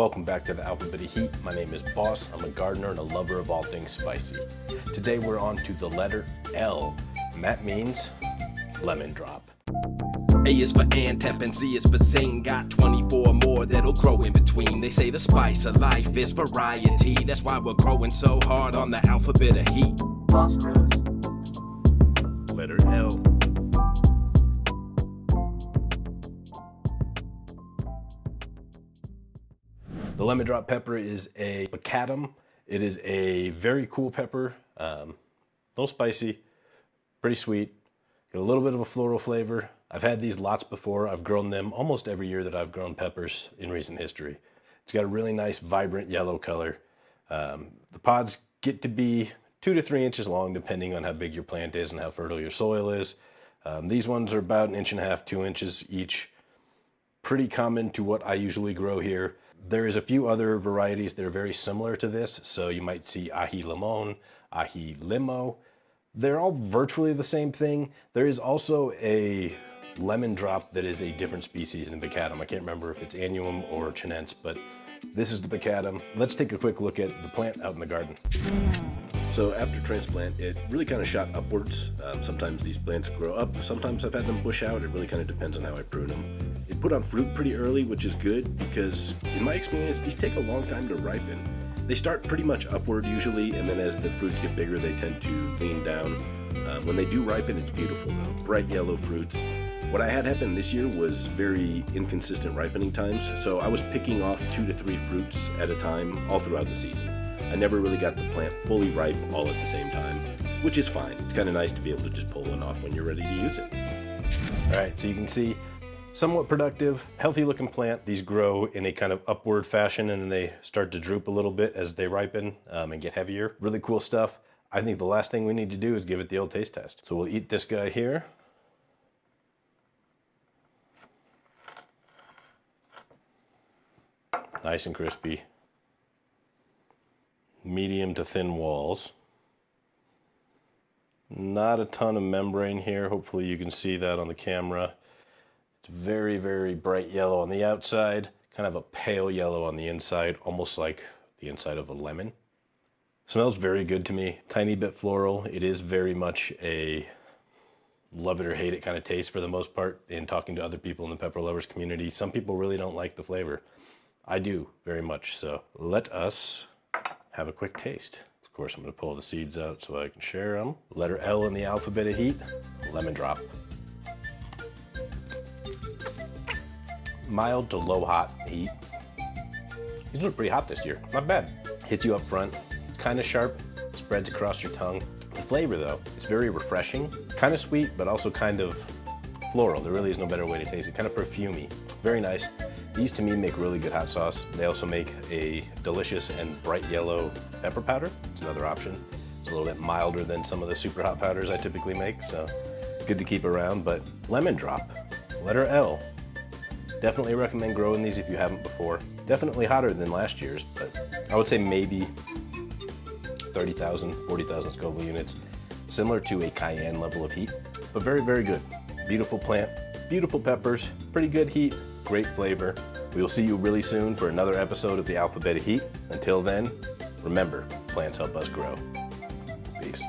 Welcome back to the Alphabet of Heat. My name is Boss. I'm a gardener and a lover of all things spicy. Today we're on to the letter L, and that means lemon drop. A is for Antep and Z is for Zing. Got 24 more that'll grow in between. They say the spice of life is variety. That's why we're growing so hard on the Alphabet of Heat. Boss Rose. Letter L. The lemon drop pepper is a macadam. It is a very cool pepper, a little spicy, pretty sweet, got a little bit of a floral flavor. I've had these lots before. I've grown them almost every year that I've grown peppers in recent history. It's got a really nice, vibrant yellow color. The pods get to be 2 to 3 inches long, depending on how big your plant is and how fertile your soil is. These ones are about 1.5 inches, 2 inches each. Pretty common to what I usually grow here. There is a few other varieties that are very similar to this. So you might see ají limón, ají limo. They're all virtually the same thing. There is also a lemon drop that is a different species in the macadam. I can't remember if it's annuum or chinense, but this is the macadam. Let's take a quick look at the plant out in the garden. So after transplant, it really kind of shot upwards. Sometimes these plants grow up, sometimes I've had them bush out. It really kind of depends on how I prune them. It put on fruit pretty early, which is good because in my experience, these take a long time to ripen. They start pretty much upward usually, and then as the fruits get bigger, they tend to lean down. When they do ripen, it's beautiful though, bright yellow fruits. What I had happen this year was very inconsistent ripening times, so I was picking off 2 to 3 fruits at a time all throughout the season. I never really got the plant fully ripe all at the same time, which is fine. It's kind of nice to be able to just pull one off when you're ready to use it. All right, so you can see somewhat productive, healthy looking plant. These grow in a kind of upward fashion and then they start to droop a little bit as they ripen and get heavier. Really cool stuff. I think the last thing we need to do is give it the old taste test. So we'll eat this guy here. Nice and crispy. Medium to thin walls. Not a ton of membrane here. Hopefully you can see that on the camera. It's very, very bright yellow on the outside, kind of a pale yellow on the inside, almost like the inside of a lemon. Smells very good to me. Tiny bit floral. It is very much a love it or hate it kind of taste for the most part. In talking to other people in the pepper lovers community, some people really don't like the flavor. I do very much so. Let us have a quick taste. Of course, I'm going to pull the seeds out so I can share them. Letter L in the alphabet of heat, lemon drop. Mild to low hot heat. These are pretty hot this year, not bad. Hits you up front, it's kind of sharp, spreads across your tongue. The flavor though, is very refreshing, kind of sweet, but also kind of floral. There really is no better way to taste it, kind of perfumey. Very nice. These to me make really good hot sauce. They also make a delicious and bright yellow pepper powder. It's another option. It's a little bit milder than some of the super hot powders I typically make, so good to keep around. But lemon drop, letter L. Definitely recommend growing these if you haven't before. Definitely hotter than last year's, but I would say maybe 30,000, 40,000 Scoville units. Similar to a cayenne level of heat, but very, very good. Beautiful plant, beautiful peppers, pretty good heat. Great flavor. We will see you really soon for another episode of the Alphabet of Heat. Until then, remember, plants help us grow. Peace.